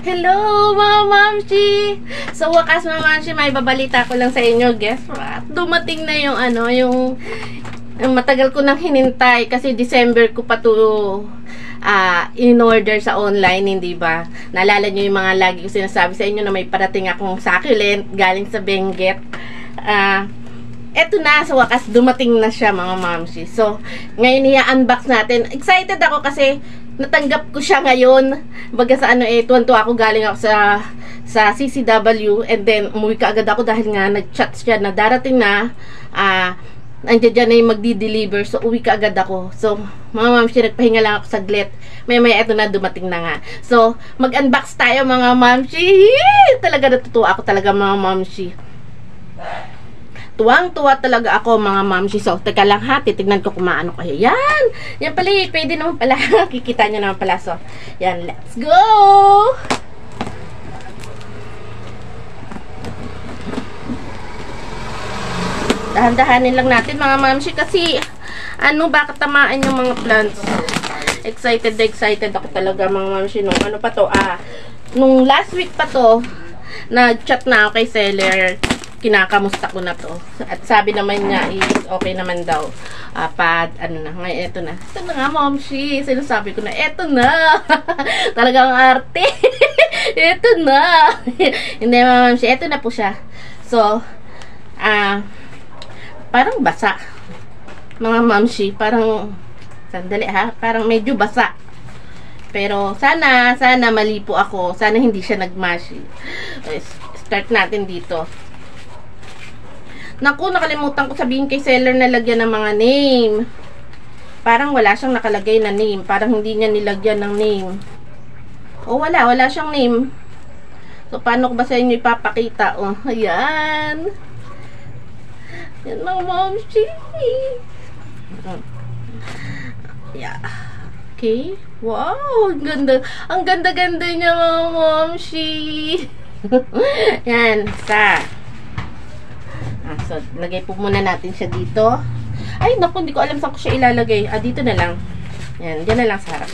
Hello mga mamshi! Sa wakas mga mamshi, may babalita ko lang sa inyo. Guess what? Dumating na yung yung matagal ko nang hinintay kasi December ko pa to in-order sa online, hindi ba? Naalala nyo yung mga lagi ko sinasabi sa inyo na may parating akong succulent galing sa Benguet. Eto na, sa wakas dumating na siya mga mamshi. So, ngayon i-unbox natin. Excited ako kasi natanggap ko siya ngayon. Baga sa tuwan-tuwa ako, galing ako sa CCW and then umuwi ka agad ako dahil nga nag-chat siya na darating na nandiyan dyan na yung magdi-deliver. So, uwi ka agad ako. So, mga mamshi, nagpahinga lang ako saglit. Maya-maya eto na, dumating na nga. So, mag-unbox tayo mga mamshi. Talaga natutuwa ako talaga mga mamshi. Tuwang-tuwa talaga ako mga mamshi. So, teka lang ha, titignan ko kung maano kayo. Yan! Yan pala, pwede naman pala. Kikita nyo naman pala. So, yan, let's go! Dahan-dahanin lang natin mga mamshi kasi baka tamaan yung mga plants. Excited ako talaga mga mamshi. Nung ano pa to, nung last week pa to, nag-chat na ako kay seller. Kinakamusta ko na to. At sabi naman niya is okay naman daw. Ngayon, eto na. Ito na nga, mamshi. Sinasabi ko na, eto na. Talagang arte. Eto na. Hindi, mamshi. Eto na po siya. So, parang basa. Mga mamshi, parang, sandali ha, parang medyo basa. Pero, sana mali po ako. Sana hindi siya nagmashi. Start natin dito. Naku, nakalimutan ko sabihin kay seller na lagyan ng mga name. Parang wala siyang nakalagay na name. Parang hindi niya nilagyan ng name. Wala siyang name. So, paano ko ba sa inyo ipapakita? Ayan. Yan mga momshi. Yeah. Okay. Wow, ang ganda. Ang ganda-ganda niya mga momshi. Yan, so, lagay po muna natin siya dito. Ay, naku, hindi ko alam saan ko siya ilalagay. Dito na lang. Yan, dyan na lang sa harap.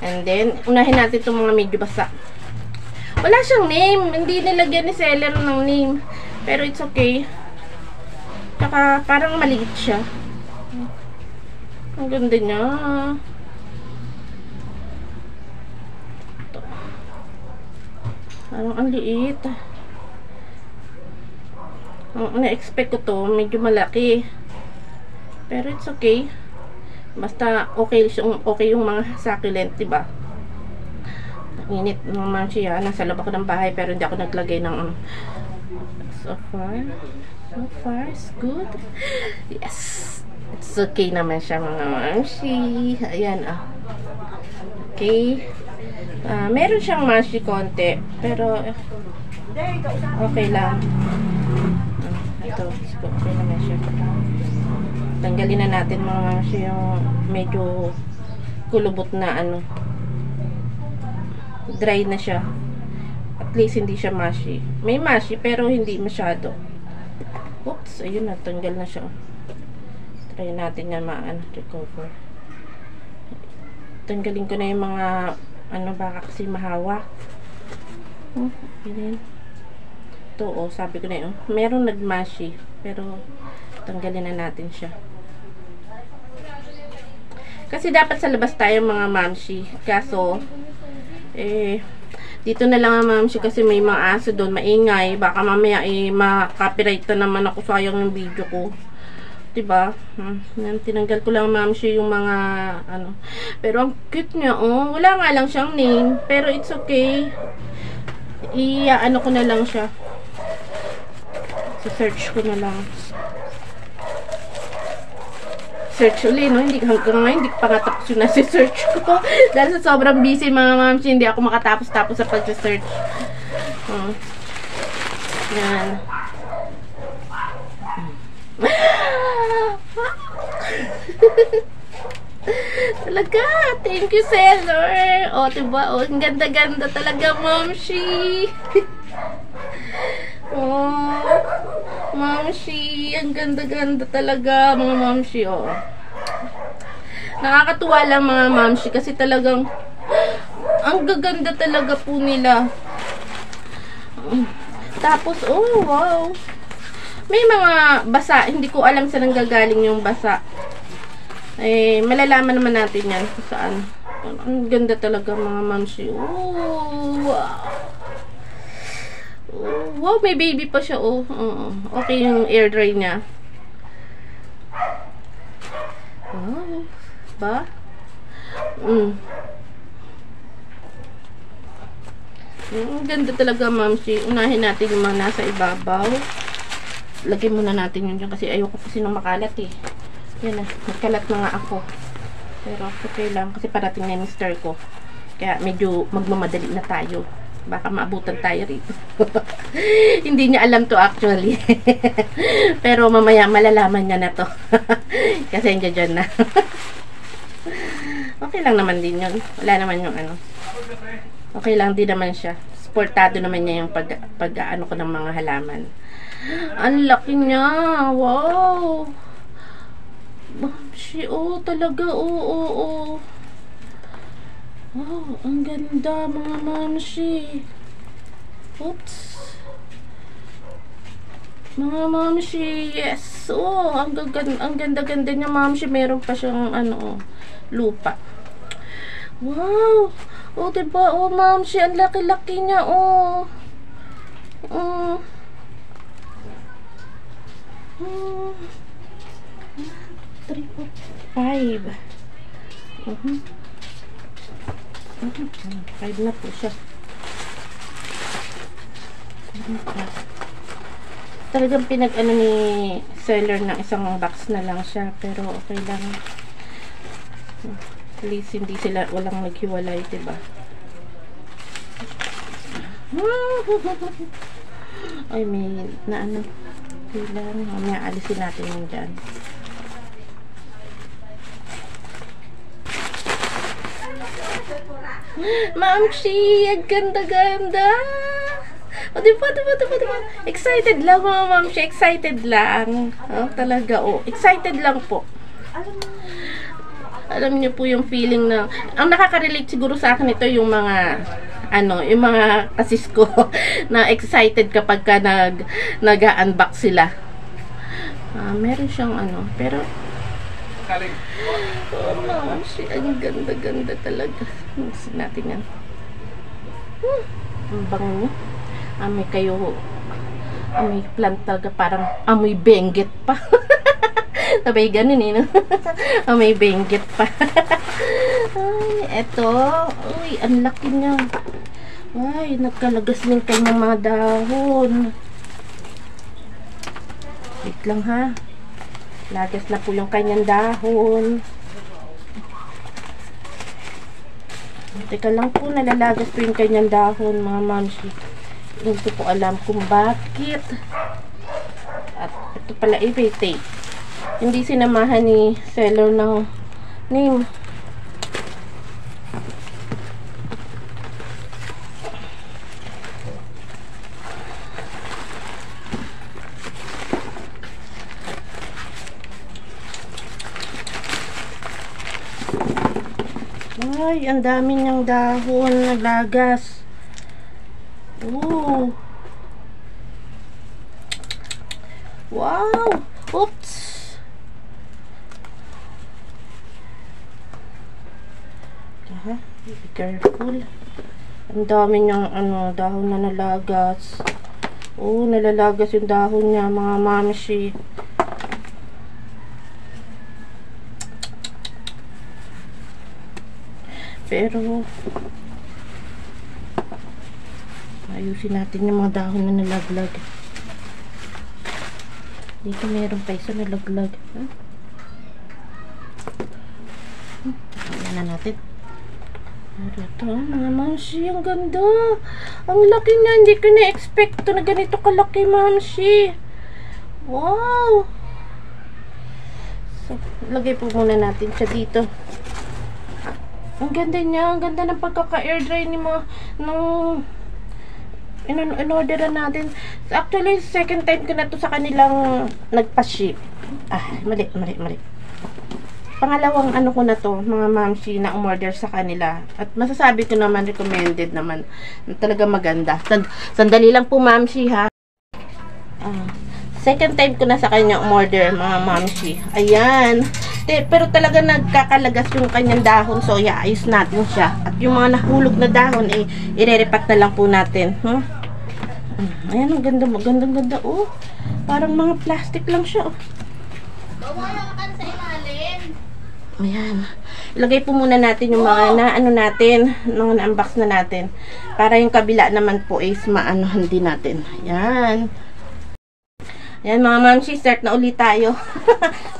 And then, unahin natin itong mga medyo basa. Wala siyang name. Hindi nilagyan ni seller ng name. Pero it's okay. Tsaka, parang maliit siya. Ang ganda niya. Ito. Parang ang liit. Na-expect ko to, medyo malaki. Pero it's okay. Basta okay yung mga succulent, diba? Init naman siya. Nasa loob ako ng bahay pero hindi ako naglagay ng so far, it's good. Yes. It's okay naman siya mga mamshi. Ayan, okay. Meron siyang mashi konti. Pero, okay lang. Ito, okay naman siya. Tanggalin na natin mga mamshi yung medyo kulubot na dry na siya. At least hindi siya mashi. May mashi pero hindi masyado. Oops, ayun na, tanggal na siya. Try natin nga recover. Tanggalin ko na yung mga baka kasi mahawa. Ganyan. Ito, sabi ko na yun. Meron nagmashi. Pero, tanggalin na natin siya. Kasi dapat sa labas tayo mga mamshi. Kaso, dito na lang mamshi kasi may mga aso doon. Maingay. Baka mamaya ma-copyright na naman ako. Sayang yung video ko. Diba? Tinanggal ko lang mamshi yung mga Pero ang cute niya. Wala nga lang siyang name. Pero it's okay. Ko na lang siya. Search ko na lang. Search ulit, no? Hanggang ngayon, hindi pa nga tapos yung nasi-search ko. Dahil sa sobrang busy mga mamshi, hindi ako makatapos-tapos sa pag-search. Yan. Talaga, thank you seller. Diba? Ang ganda-ganda talaga mamshi. Mamshi, ang ganda-ganda talaga mga mamshi. Nakakatuwa lang mga mamshi kasi talagang Ang gaganda talaga po nila. Tapos, oh, wow. May mga basa. Hindi ko alam saan nanggagaling yung basa. Eh, malalaman naman natin yan kung saan. Ang ganda talaga mga mamsi. Oh, wow. Oh, wow, may baby pa siya. Oh, okay yung air dry niya. Wow. Ba? Ang ganda talaga, mamsi. Unahin natin yung mga nasa ibabaw. Lagyan muna natin yun dyan kasi ayoko kasi nung makalat eh. Yan na, nagkalat na nga ako. Pero okay lang kasi parating na yung mister ko. Kaya medyo magmamadali na tayo. Baka maabutan tayo rito. Hindi niya alam to actually. Pero mamaya malalaman niya na to. Kasi hindi dyan na. Okay lang naman din yun. Wala naman yung ano. Okay lang din naman siya. Sportado naman niya yung pag-ano ko ng mga halaman. Ang laki niya. Wow. Mamsi, oh, talaga, oh. Wow, ang ganda, mga mamsi. Oops. Mga mamsi, yes. Oh, ang ganda-ganda niya, mamsi. Meron pa siyang, ano, lupa. Wow. Oh, diba? Oh, mamsi, ang laki-laki niya, oh. 3, 4, 5. 5 na po siya. Talagang pinag-ano ni seller ng isang box na lang siya. Pero okay lang. At least hindi sila, walang naghiwalay, diba? Ay, may na ano. Kailan. Mamaya alisin natin yung dyan. Mamsi, ang ganda-ganda. O, diba? Excited lang mga mamsi. Excited lang. Oh, talaga, oh. Excited lang po. Alam niyo po yung feeling na, ang nakaka-relate siguro sa akin ito yung mga, ano, yung mga kasis ko na excited kapag ka nag-unbox sila. Meron siyang ano, pero oh, mamsi, ang ganda-ganda talaga. Gusto natin yan. Ang bango niya. Amoy kayo, amoy plant talaga, parang amoy benggit pa. Sabay ganun eh, no? Amoy benggit pa. Ay, eto. Uy, ang laki niya. Ay, nagkalagas din kanyang mga dahon. Wait lang ha. Lagas na po yung kanyang dahon. Teka lang po, nalalagas po yung kanyang dahon, mga mamsi. Hindi po alam kung bakit. At ito pala, tape. Hindi sinamahan ni seller ng name. Ay, ang dami niyang dahon na lagas. Oh. Wow. Oops. Be careful. Ang dami niyang ano, dahon na nalagas. Oh, nalalagas yung dahon niya, mga mamsi. Pero ayusin natin yung mga dahon na nalaglag. Dito meron pa isa nalaglag. Ayan na natin. Ito, mga mamsi, ang ganda. Ang laki niya. Hindi ko na-expect na ganito kalaki, mamsi. Wow. So, lagay po muna natin siya dito. Ang ganda niya. Ang ganda ng pagkaka-air dry ni mga nung in-orderan natin. Actually, second time ko na to sa kanilang nagpa-ship. Mali. pangalawang ano ko na to, mga mamshi na umorder sa kanila. At masasabi ko naman, recommended naman. Talaga maganda. Sandali lang po, mamshi, ha. Second time ko na sa kanya umorder, mga mamshi. Ayan. Pero talaga nagkakalagas yung kanyang dahon. So, iayos natin siya. At yung mga nahulog na dahon, ire-repack na lang po natin. Ayan, ang ganda. Magandang-ganda. Oh, parang mga plastic lang siya. Oh. Bawa ka sa ilalim. Ayan. Ilagay po muna natin yung mga na-unbox na natin. Para yung kabila naman po is maanohan din natin. Ayan. Ayan mga mamshi, start na ulit tayo.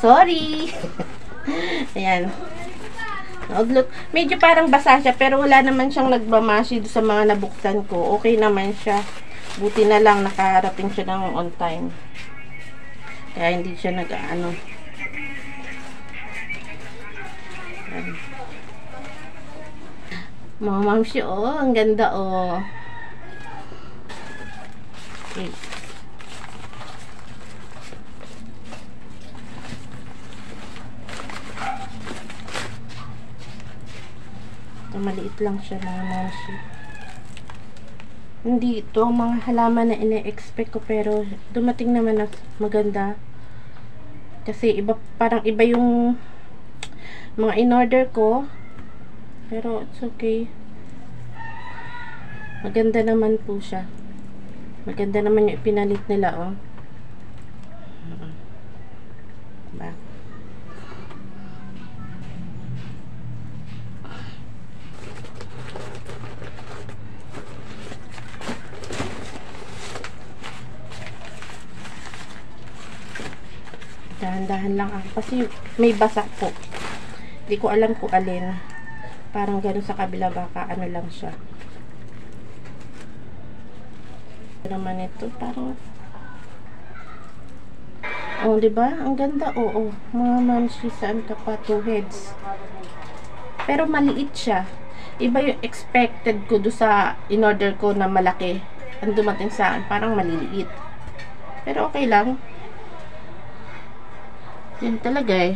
Sorry. Ayan. Medyo parang basa siya, pero wala naman siyang nagbamashi sa mga nabuksan ko. Okay naman siya. Buti na lang nakarating siya ng on time. Kaya hindi siya nag-ano. Mga mamshi, oh, ang ganda, oh. Okay. Maliit lang siya, mga mamshi. Hindi ito ang mga halaman na ine-expect ko, pero dumating naman na maganda. Kasi iba, parang iba yung mga in-order ko. Pero it's okay. Maganda naman po siya. Maganda naman yung ipinalit nila, oh. Diba? Dahan-dahan lang ako. Kasi may basa po. Hindi ko alam kung alin. Parang gano'n sa kabila, baka ano lang siya. Naman ito, parang oh, diba? Ang ganda, oo. Mga mamshi, saan ka pa? 2 heads. Pero maliit siya. Iba yung expected ko do sa in-order ko na malaki. Ang dumating sa akin, parang maliliit. Pero okay lang. Yun talaga eh.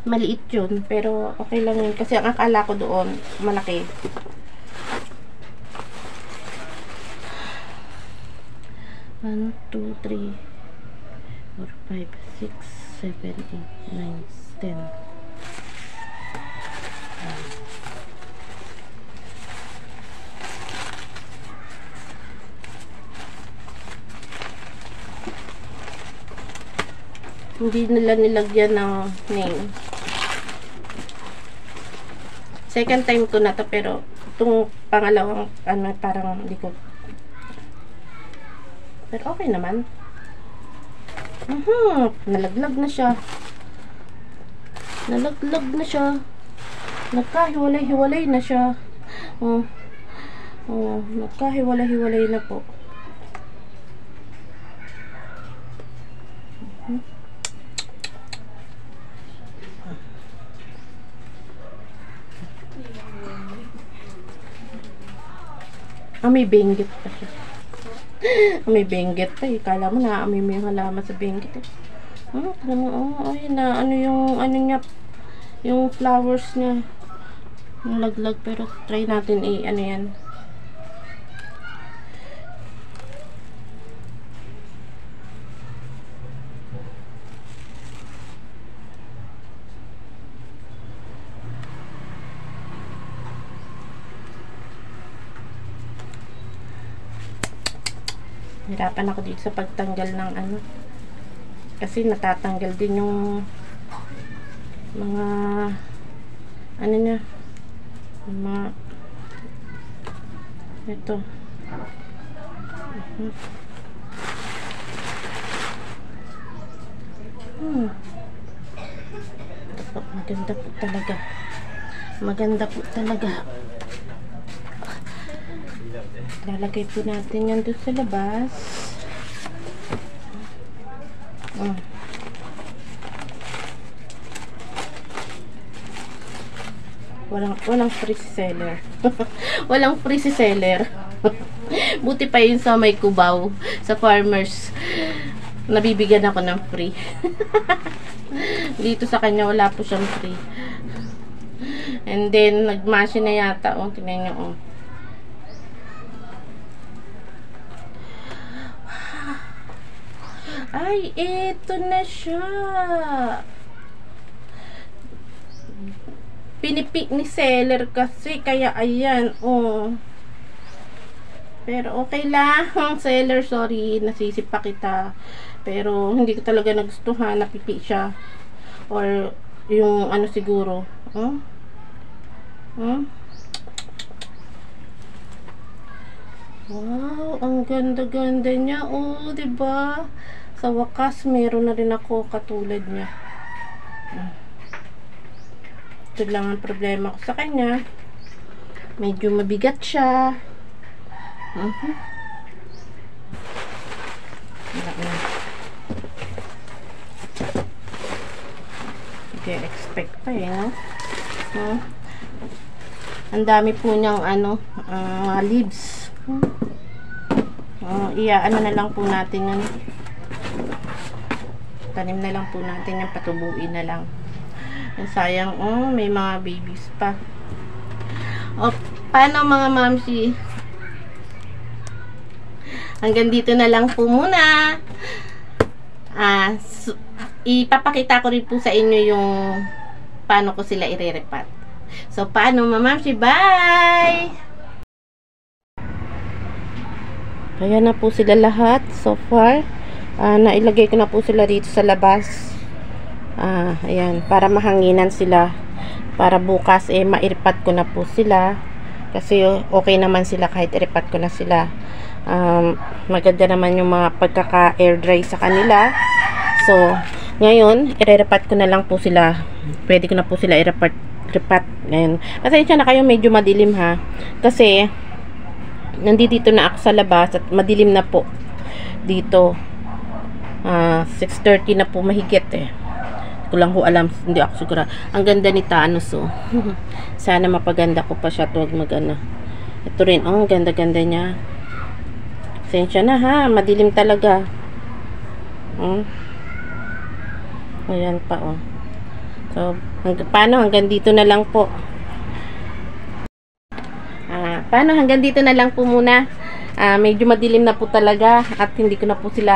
Maliit yun, pero okay lang yun. Kasi ang akala ko doon, malaki. One, 2, 3, 4, 5, 6, 7, 8, 9, 10. Hindi nila nilagyan ng name. Second time ko na to, pero itong pangalawang ano, parang hindi ko. Pero okay naman. Nalaglag na siya. Nalaglag na siya. Nagkahiwalay-hiwalay na siya. Oh, nagkahiwalay-hiwalay na po. May benggit pa siya. May benggit pa eh. Kala mo na may halaman sa benggit eh. Ayun na. Ano yung, ano niya, yung flowers niya. Nalaglag, pero try natin ano yan. Hirapan ako dito sa pagtanggal ng ano. Kasi natatanggal din yung mga ano niya. Mga ito. Maganda po talaga. Maganda po talaga. Lalagay po natin yan doon sa labas. Walang free seller. Walang free seller. Buti pa yun sa may Cubao, sa farmers. nabibigyan ako ng free. Dito sa kanya wala po siyang free. And then nagmashi na yata. Oh, tingnan niyo oh. Ay, eto na siya. Pinipik ni seller kasi, kaya ayan, oh. Pero okay lang, seller, sorry, nasisipa kita. Pero hindi ko talaga nagustuhan, napipi siya. Or yung ano siguro, Wow, ang ganda-ganda niya, oh, 'di ba? Sa wakas, meron na rin ako katulad niya. Ito lang ang problema ko sa kanya. Medyo mabigat siya. Okay, expect pa eh, no? Ang dami po niyang ano, leaves. Ano na lang po natin yan. Tanim na lang po natin yung patubuin na lang. Sayang, may mga babies pa. Paano mga mamsi? Hanggang dito na lang po muna. Ipapakita ko rin po sa inyo yung paano ko sila ire-repat. So, paano mga mamsi? Bye! Kaya na po sila lahat so far. Nailagay ko na po sila dito sa labas. Ayan, para mahanginan sila. Para bukas mairipat ko na po sila. Kasi okay naman sila kahit iripat ko na sila. Maganda naman yung mga pagkaka-air dry sa kanila. So, ngayon, ire-repat ko na lang po sila. Pwede ko na po sila i-repat ngayon. Pasensya na kayo, medyo madilim ha. Kasi, nandito na ako sa labas at madilim na po dito. 6:30 na po mahigit eh. Ko lang ho alam, hindi ako sigura. Ang ganda ni Thanos oh. Sana mapaganda ko pa siya tuwag magana. Ito rin, ang ganda-ganda niya. Pasensya na ha, madilim talaga. Ayan pa oh. So, paano hanggang dito na lang po. Paano hanggang dito na lang po muna. Medyo madilim na po talaga at hindi ko na po sila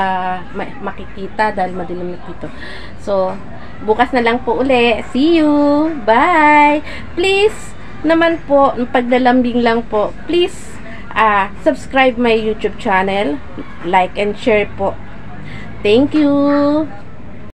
makikita dahil madilim na dito. So, bukas na lang po uli. See you! Bye! Please, naman po, paglalambing lang po, please, subscribe my YouTube channel, like and share po. Thank you!